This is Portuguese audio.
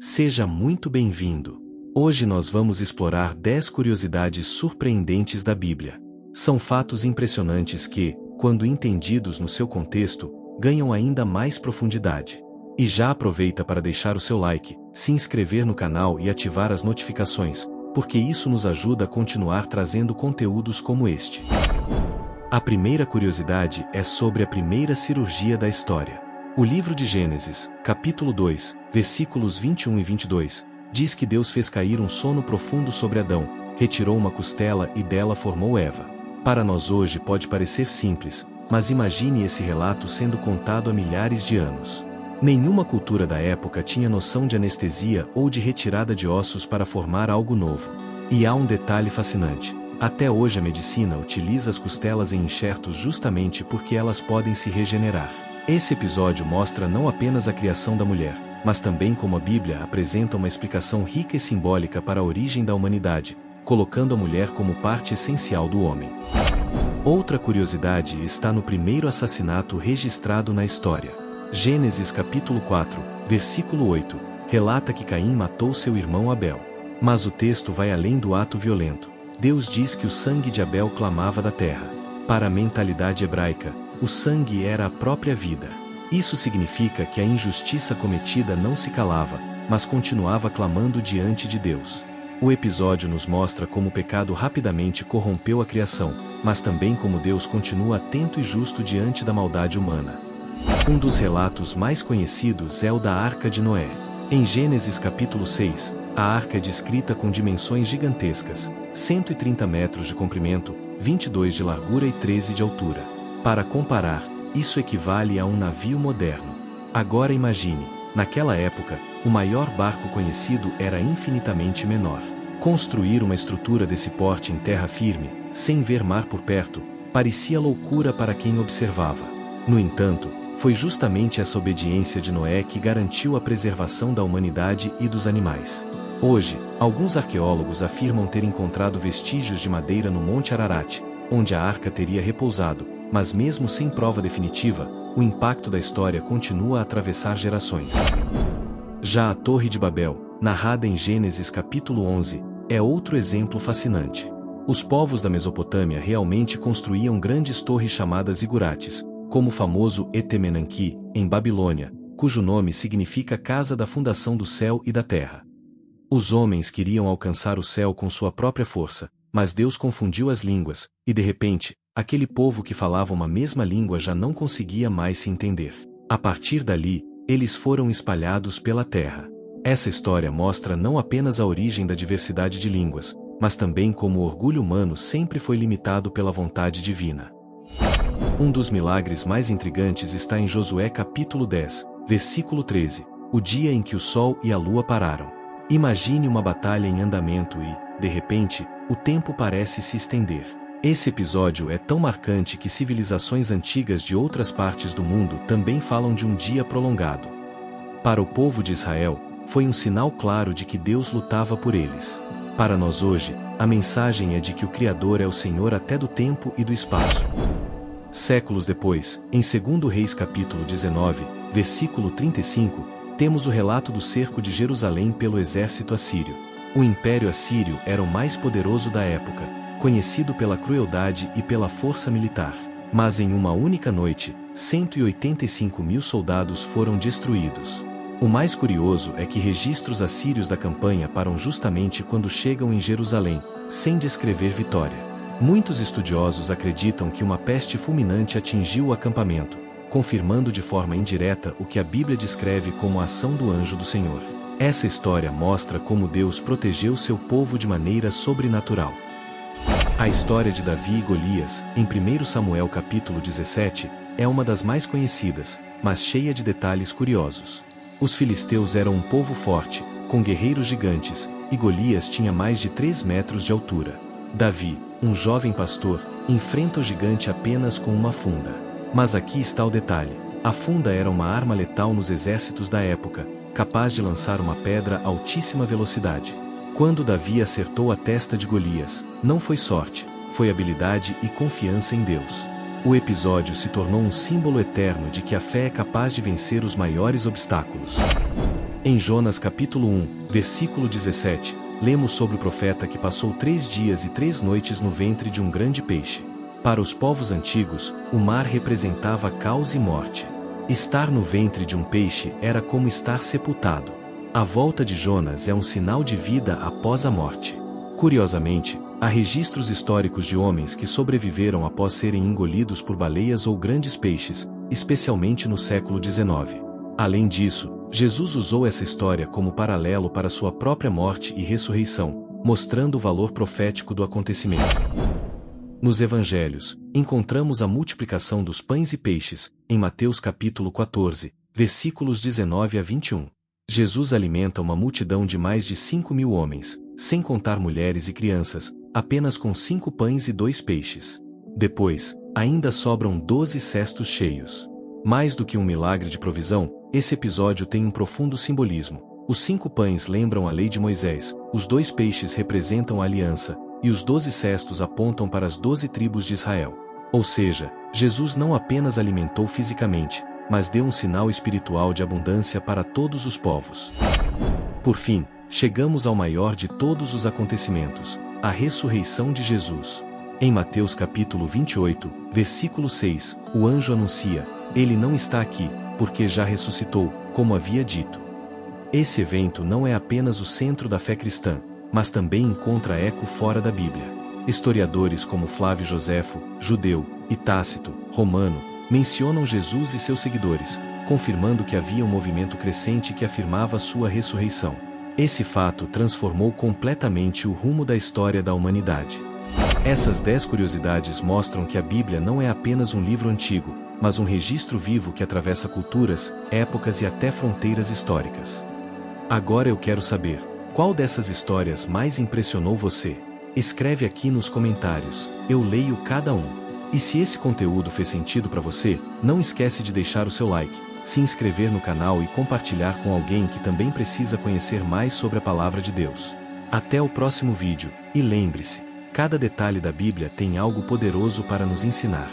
Seja muito bem-vindo. Hoje nós vamos explorar 10 curiosidades surpreendentes da Bíblia. São fatos impressionantes que, quando entendidos no seu contexto, ganham ainda mais profundidade. E já aproveita para deixar o seu like, se inscrever no canal e ativar as notificações, porque isso nos ajuda a continuar trazendo conteúdos como este. A primeira curiosidade é sobre a primeira cirurgia da história. O livro de Gênesis, capítulo 2, versículos 21 e 22, diz que Deus fez cair um sono profundo sobre Adão, retirou uma costela e dela formou Eva. Para nós hoje pode parecer simples, mas imagine esse relato sendo contado há milhares de anos. Nenhuma cultura da época tinha noção de anestesia ou de retirada de ossos para formar algo novo. E há um detalhe fascinante. Até hoje a medicina utiliza as costelas em enxertos justamente porque elas podem se regenerar. Esse episódio mostra não apenas a criação da mulher, mas também como a Bíblia apresenta uma explicação rica e simbólica para a origem da humanidade, colocando a mulher como parte essencial do homem. Outra curiosidade está no primeiro assassinato registrado na história. Gênesis capítulo 4, versículo 8, relata que Caim matou seu irmão Abel. Mas o texto vai além do ato violento. Deus diz que o sangue de Abel clamava da terra. Para a mentalidade hebraica, o sangue era a própria vida. Isso significa que a injustiça cometida não se calava, mas continuava clamando diante de Deus. O episódio nos mostra como o pecado rapidamente corrompeu a criação, mas também como Deus continua atento e justo diante da maldade humana. Um dos relatos mais conhecidos é o da Arca de Noé. Em Gênesis capítulo 6, a arca é descrita com dimensões gigantescas, 130 metros de comprimento, 22 de largura e 13 de altura. Para comparar, isso equivale a um navio moderno. Agora imagine, naquela época, o maior barco conhecido era infinitamente menor. Construir uma estrutura desse porte em terra firme, sem ver mar por perto, parecia loucura para quem observava. No entanto, foi justamente essa obediência de Noé que garantiu a preservação da humanidade e dos animais. Hoje, alguns arqueólogos afirmam ter encontrado vestígios de madeira no Monte Ararat, onde a arca teria repousado, mas mesmo sem prova definitiva, o impacto da história continua a atravessar gerações. Já a Torre de Babel, narrada em Gênesis capítulo 11, é outro exemplo fascinante. Os povos da Mesopotâmia realmente construíam grandes torres chamadas zigurates, como o famoso Etemenanque, em Babilônia, cujo nome significa Casa da Fundação do Céu e da Terra. Os homens queriam alcançar o céu com sua própria força, mas Deus confundiu as línguas, e de repente, aquele povo que falava uma mesma língua já não conseguia mais se entender. A partir dali, eles foram espalhados pela terra. Essa história mostra não apenas a origem da diversidade de línguas, mas também como o orgulho humano sempre foi limitado pela vontade divina. Um dos milagres mais intrigantes está em Josué capítulo 10, versículo 13, o dia em que o sol e a lua pararam. Imagine uma batalha em andamento e, de repente, o tempo parece se estender. Esse episódio é tão marcante que civilizações antigas de outras partes do mundo também falam de um dia prolongado. Para o povo de Israel, foi um sinal claro de que Deus lutava por eles. Para nós hoje, a mensagem é de que o Criador é o Senhor até do tempo e do espaço. Séculos depois, em 2 Reis capítulo 19, versículo 35, temos o relato do cerco de Jerusalém pelo exército assírio. O Império Assírio era o mais poderoso da época, conhecido pela crueldade e pela força militar. Mas em uma única noite, 185.000 soldados foram destruídos. O mais curioso é que registros assírios da campanha param justamente quando chegam em Jerusalém, sem descrever vitória. Muitos estudiosos acreditam que uma peste fulminante atingiu o acampamento, confirmando de forma indireta o que a Bíblia descreve como a ação do anjo do Senhor. Essa história mostra como Deus protegeu seu povo de maneira sobrenatural. A história de Davi e Golias, em 1 Samuel capítulo 17, é uma das mais conhecidas, mas cheia de detalhes curiosos. Os filisteus eram um povo forte, com guerreiros gigantes, e Golias tinha mais de 3 metros de altura. Davi, um jovem pastor, enfrenta o gigante apenas com uma funda. Mas aqui está o detalhe. A funda era uma arma letal nos exércitos da época, capaz de lançar uma pedra a altíssima velocidade. Quando Davi acertou a testa de Golias, não foi sorte, foi habilidade e confiança em Deus. O episódio se tornou um símbolo eterno de que a fé é capaz de vencer os maiores obstáculos. Em Jonas capítulo 1, versículo 17, lemos sobre o profeta que passou 3 dias e 3 noites no ventre de um grande peixe. Para os povos antigos, o mar representava caos e morte. Estar no ventre de um peixe era como estar sepultado. A volta de Jonas é um sinal de vida após a morte. Curiosamente, há registros históricos de homens que sobreviveram após serem engolidos por baleias ou grandes peixes, especialmente no século XIX. Além disso, Jesus usou essa história como paralelo para sua própria morte e ressurreição, mostrando o valor profético do acontecimento. Nos evangelhos, encontramos a multiplicação dos pães e peixes, em Mateus capítulo 14, versículos 19 a 21. Jesus alimenta uma multidão de mais de 5.000 homens, sem contar mulheres e crianças, apenas com 5 pães e 2 peixes. Depois, ainda sobram 12 cestos cheios. Mais do que um milagre de provisão, esse episódio tem um profundo simbolismo. Os 5 pães lembram a lei de Moisés, os 2 peixes representam a aliança, e os 12 cestos apontam para as 12 tribos de Israel. Ou seja, Jesus não apenas alimentou fisicamente, mas deu um sinal espiritual de abundância para todos os povos. Por fim, chegamos ao maior de todos os acontecimentos, a ressurreição de Jesus. Em Mateus capítulo 28, versículo 6, o anjo anuncia: "Ele não está aqui, porque já ressuscitou, como havia dito." Esse evento não é apenas o centro da fé cristã, mas também encontra eco fora da Bíblia. Historiadores como Flávio Joséfo, judeu, e Tácito, romano, mencionam Jesus e seus seguidores, confirmando que havia um movimento crescente que afirmava sua ressurreição. Esse fato transformou completamente o rumo da história da humanidade. Essas 10 curiosidades mostram que a Bíblia não é apenas um livro antigo, mas um registro vivo que atravessa culturas, épocas e até fronteiras históricas. Agora eu quero saber: qual dessas histórias mais impressionou você? Escreve aqui nos comentários, eu leio cada um. E se esse conteúdo fez sentido para você, não esquece de deixar o seu like, se inscrever no canal e compartilhar com alguém que também precisa conhecer mais sobre a Palavra de Deus. Até o próximo vídeo, e lembre-se, cada detalhe da Bíblia tem algo poderoso para nos ensinar.